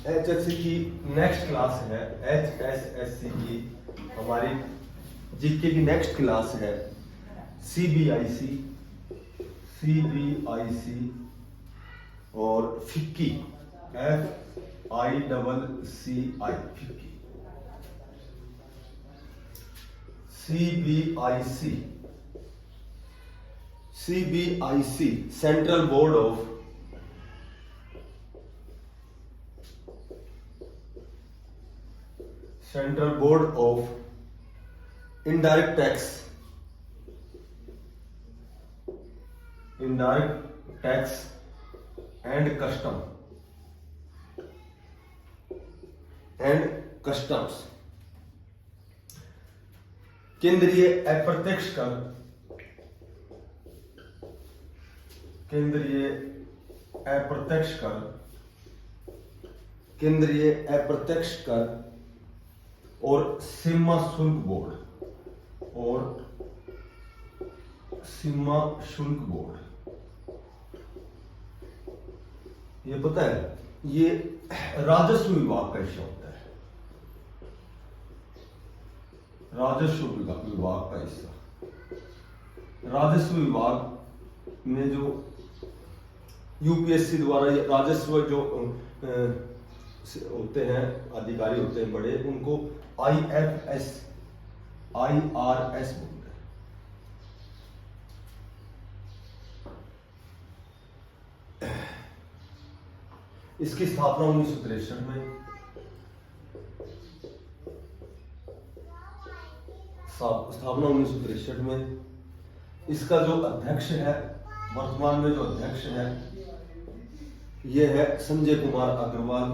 HSC की next class है, HSSC की हमारी जीके की नेक्स्ट क्लास है CBIC और FICCI FICCI FICCI. CBIC central board of indirect tax and customs. केंद्रीय अप्रत्यक्ष कर और सीमा शुल्क बोर्ड। ये पता है, ये राजस्व विभाग का हिस्सा होता है, राजस्व विभाग का हिस्सा। राजस्व विभाग में जो यूपीएससी द्वारा राजस्व जो होते हैं, अधिकारी होते हैं बड़े, उनको IRS बोलते हैं। इसकी स्थापना 1963 में, इसका जो अध्यक्ष है, वर्तमान में जो अध्यक्ष है, ये है संजय कुमार अग्रवाल।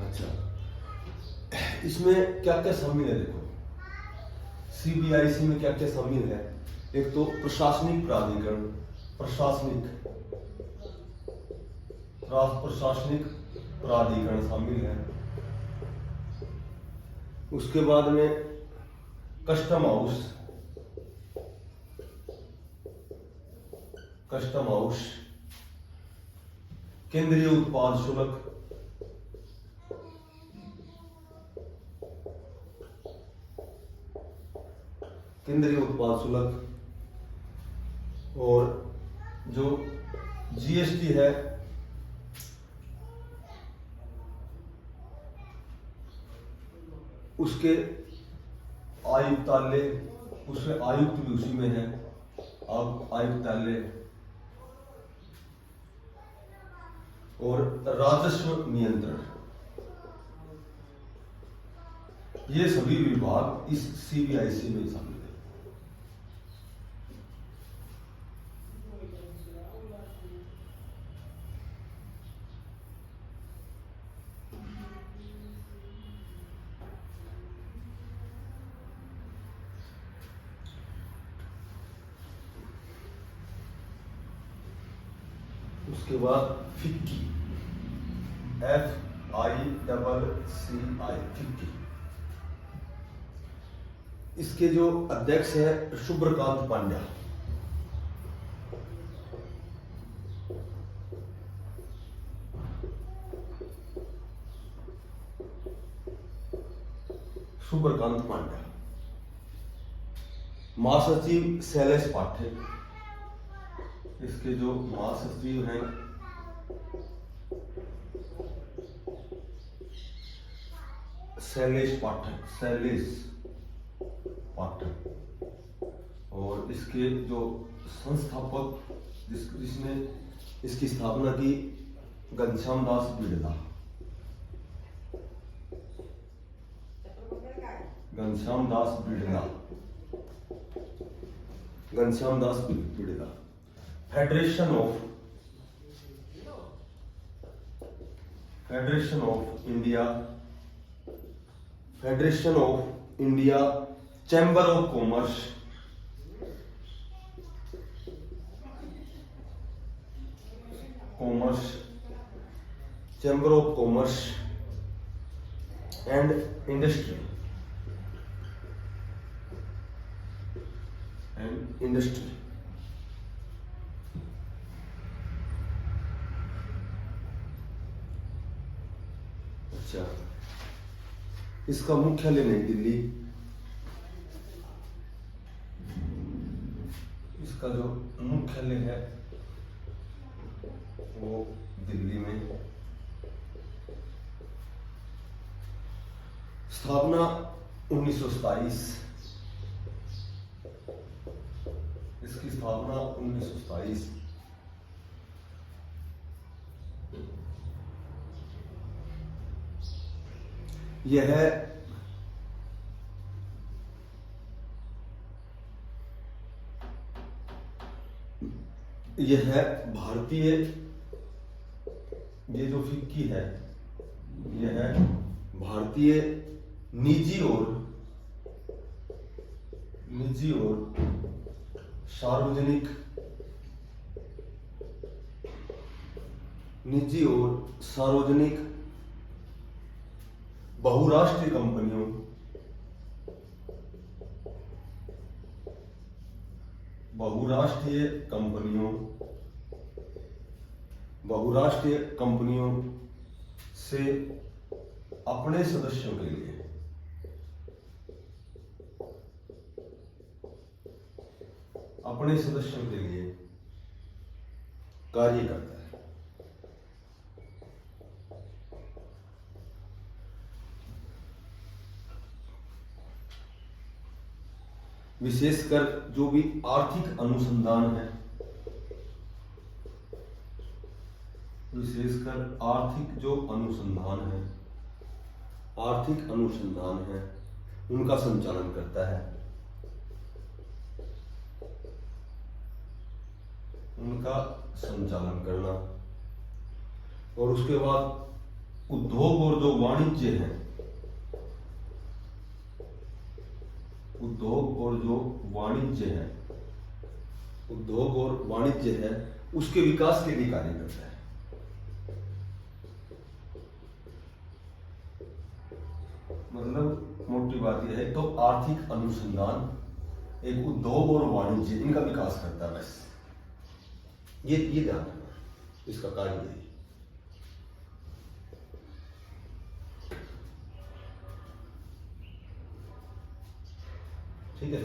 अच्छा, इसमें क्या क्या शामिल है? देखो, CBIC में क्या क्या शामिल है। एक तो प्रशासनिक प्राधिकरण शामिल है। उसके बाद में कस्टम हाउस, केंद्रीय उत्पाद शुल्क, और जो GST है, उसके आयुक्तालय, उसके आयुक्त भी उसी में है, आयुक्तालय, और राजस्व नियंत्रण। ये सभी विभाग इस CBIC में शामिल है। उसके बाद फिक्की, FICCI फिक्की। इसके जो अध्यक्ष है शुभ्रकांत पांड्या। महासचिव शैलेश पाठक। इसके जो महासचिव हैं शैलेश पाठक, और इसके जो संस्थापक, जिसने इसकी स्थापना की, Ghanshyam Das Birla. Federation of India chamber of commerce, commerce, chamber of commerce and industry अच्छा, इसका मुख्यालय नई दिल्ली, इसका जो मुख्यालय है वो दिल्ली में। स्थापना 1927, इसकी स्थापना 1927। यह भारतीय, ये जो फिक्की है यह भारतीय निजी और सार्वजनिक बहुराष्ट्रीय कंपनियों से अपने सदस्यों के लिए कार्य करता है। विशेषकर जो भी आर्थिक अनुसंधान है, उनका संचालन करता है। और उसके बाद उद्योग और जो वाणिज्य है, उसके विकास के लिए कार्य करता है। मतलब मोटी बात यह है, तो आर्थिक अनुसंधान, एक उद्योग और वाणिज्य, इनका विकास करता है। बस ये ध्यान रखना, इसका कार्य है। ठीक है।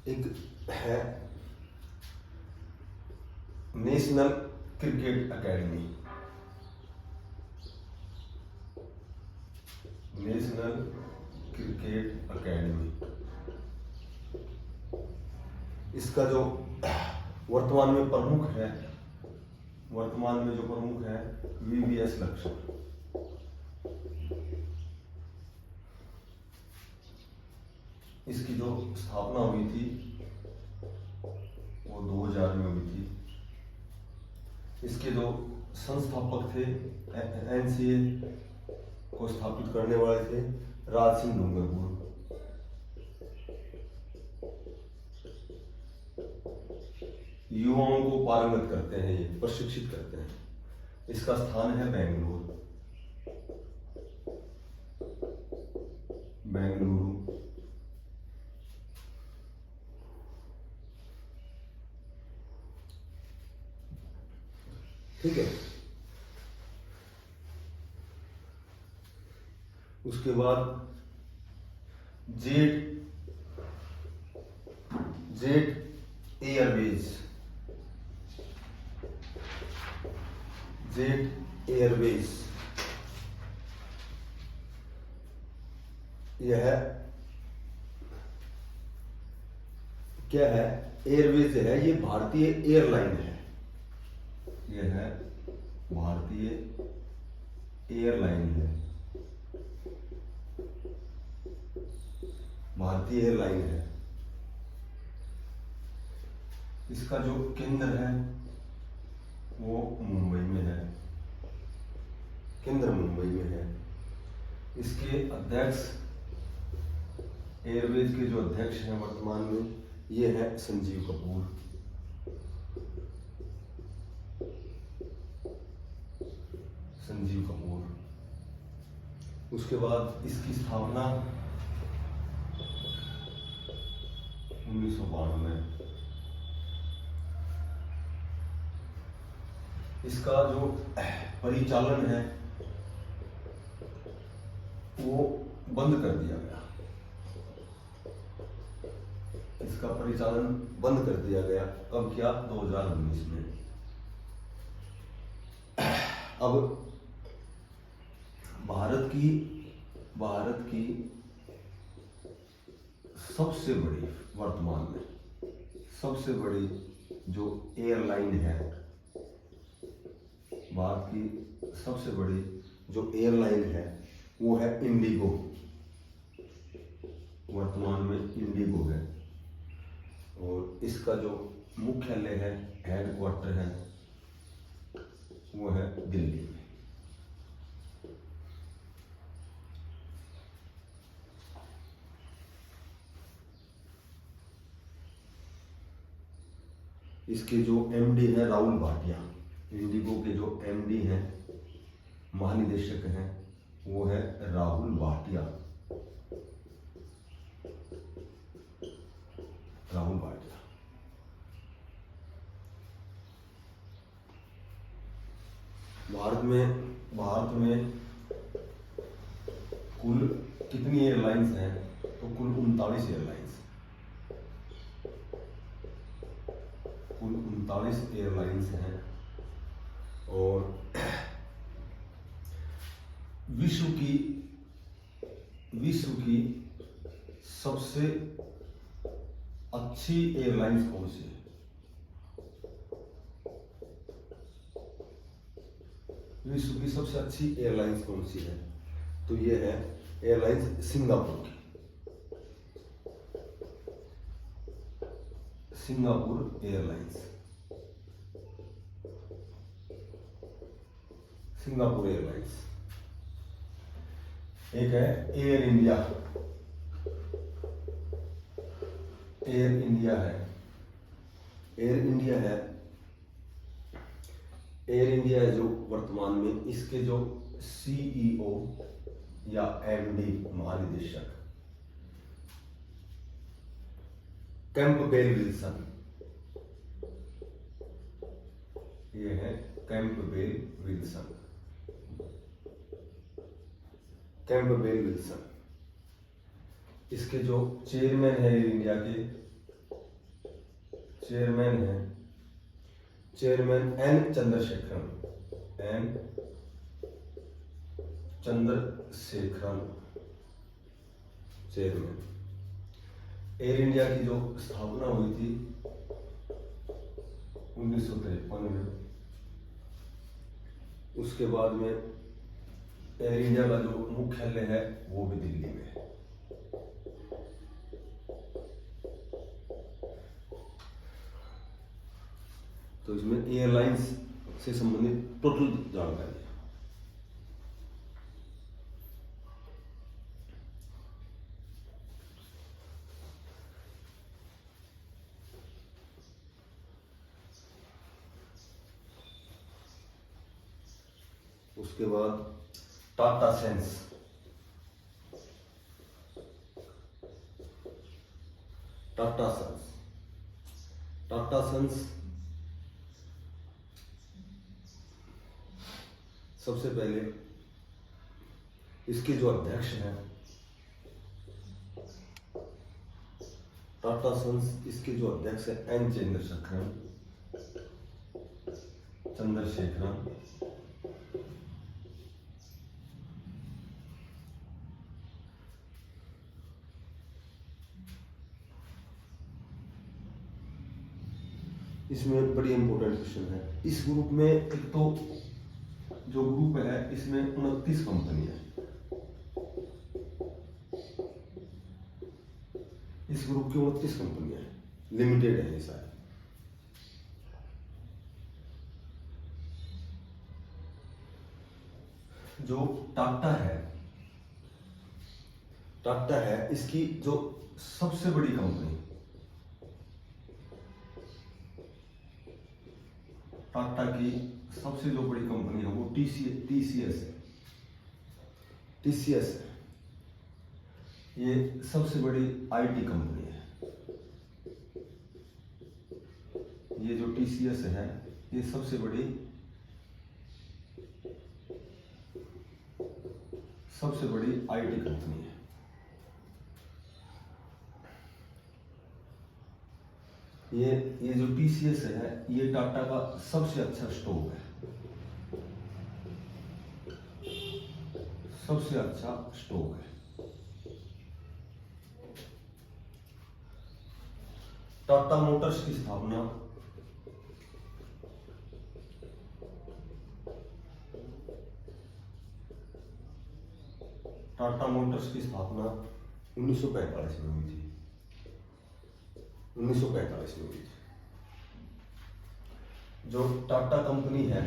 एक है नेशनल क्रिकेट एकेडमी, इसका जो वर्तमान में जो प्रमुख है VVS लक्ष्मण। इसकी जो स्थापना हुई थी वो 2000 में हुई थी। इसके जो संस्थापक थे, NCA को स्थापित करने वाले थे राज सिंह डूंगरपुर। युवाओं को पारंगत करते हैं, ये प्रशिक्षित करते हैं। इसका स्थान है बेंगलुरु। ठीक है। उसके बाद जेट एयरवेज, यह क्या है? एयरवेज है, ये भारतीय एयरलाइन है। यह है भारतीय एयरलाइन है। इसका जो केंद्र है वो मुंबई में है। इसके अध्यक्ष एयरवेज के जो अध्यक्ष हैं वर्तमान में, ये है संजीव कपूर। संजीव कपूर। उसके बाद इसकी स्थापना 1992। इसका जो परिचालन है वो बंद कर दिया गया। इसका परिचालन बंद कर दिया गया। कब किया? 2019 में। अब भारत की सबसे बड़ी, वर्तमान में सबसे बड़ी जो एयरलाइन है, भारत की सबसे बड़ी जो एयरलाइन है वो है इंडिगो। वर्तमान में इंडिगो है और इसका जो मुख्यालय है, हेडक्वार्टर है, वो है दिल्ली में। इसके जो एमडी है राहुल भाटिया, इंडिगो के जो एमडी हैं, महानिदेशक हैं, वो है राहुल भाटिया। राहुल भाटिया। भारत में कुल कितनी एयरलाइंस हैं? तो कुल 39 एयरलाइंस। कुल 39 एयरलाइंस हैं और विश्व की सबसे अच्छी एयरलाइंस कौन सी है? विश्व की सबसे अच्छी एयरलाइंस कौन सी है? तो ये है एयरलाइंस सिंगापुर की। Singapore airlines. Singapore airlines. एक है एयर इंडिया। एयर इंडिया है। एयर इंडिया है। एयर इंडिया है जो वर्तमान में इसके जो सीईओ या एमडी, महानिदेशक, कैंपबेल विल्सन। ये है कैंपबेल विल्सन। Campbell Wilson. इसके जो चेयरमैन है एयर इंडिया के, चेयरमैन है chairman N Chandrasekaran. N Chandrasekaran chairman. Air India की जो स्थापना हुई थी 1953 में। उसके बाद में एयर इंडिया का जो मुख्यालय है वो भी दिल्ली में है। तो इसमें एयरलाइंस से संबंधित टोटल जानकारी है। उसके बाद Tata Sons. Tata Sons. Tata Sons सबसे पहले इसके जो अध्यक्ष हैं, टाटा सन्स, इसके जो अध्यक्ष है एन चंद्रशेखरन। इसमें बड़ी इंपॉर्टेंट क्वेश्चन है। इस ग्रुप में एक तो जो ग्रुप है इसमें 29 कंपनी है। इस ग्रुप की 29 कंपनियां हैं, लिमिटेड है ये सारी। जो टाटा है टाटा है, इसकी जो सबसे बड़ी कंपनी, टाटा की सबसे जो बड़ी कंपनी है वो टीसीएस है। टीसीएस है, ये सबसे बड़ी आईटी कंपनी है। ये जो टीसीएस है ये सबसे बड़ी आईटी कंपनी है। ये जो टीसीएस है ये टाटा का सबसे अच्छा स्टॉक है, सबसे अच्छा स्टॉक है। टाटा मोटर्स की स्थापना टाटा मोटर्स की स्थापना 1945 में हुई थी। 1945 में हुई थी। जो टाटा कंपनी है,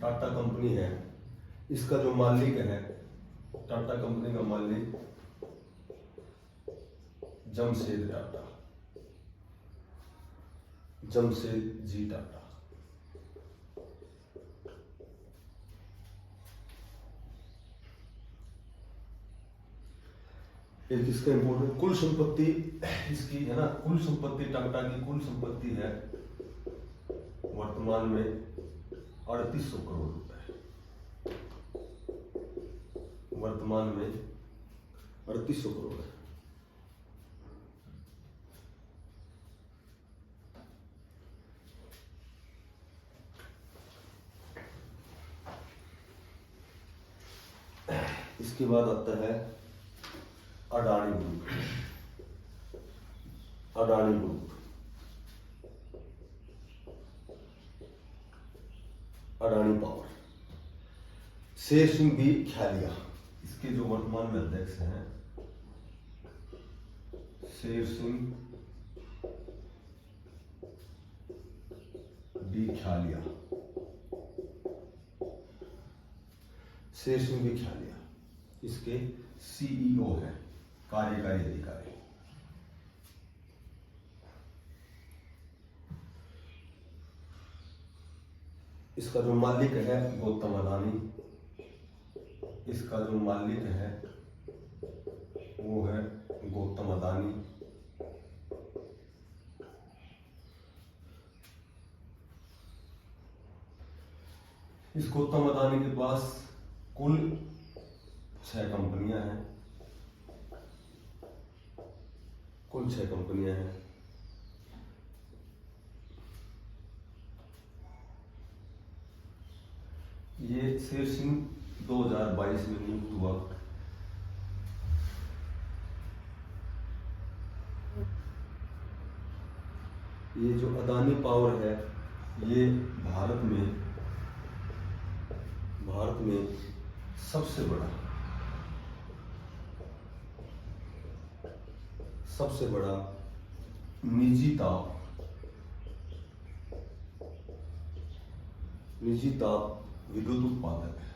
टाटा कंपनी है, इसका जो मालिक है, टाटा कंपनी का मालिक जमशेद टाटा, जमशेद जी टाटा। एक इसका इंपोर्टेंट कुल संपत्ति इसकी है ना, कुल संपत्ति टाटा की कुल संपत्ति है वर्तमान में 3800 करोड़ रुपए। वर्तमान में 3800 करोड़ है। इसके बाद आता है Adani group. Adani group, Adani power, Sher Singh B Khyalia, इसके जो वर्तमान में अध्यक्ष हैं शेर सिंह बी ख्यालिया, शेर सिंह बी ख्यालिया इसके सीईओ है, कार्यकारी अधिकारी। इसका जो मालिक है गौतम अडानी, इसका जो मालिक है वो है गौतम अडानी। इस गौतम अडानी के पास कुल 6 कंपनियां हैं, कुल 6 कंपनियां हैं। ये शेर सिंह 2022 में नियुक्त हुआ। ये जो अडानी पावर है ये भारत में सबसे बड़ा निजी ताप विद्युत उत्पादक है।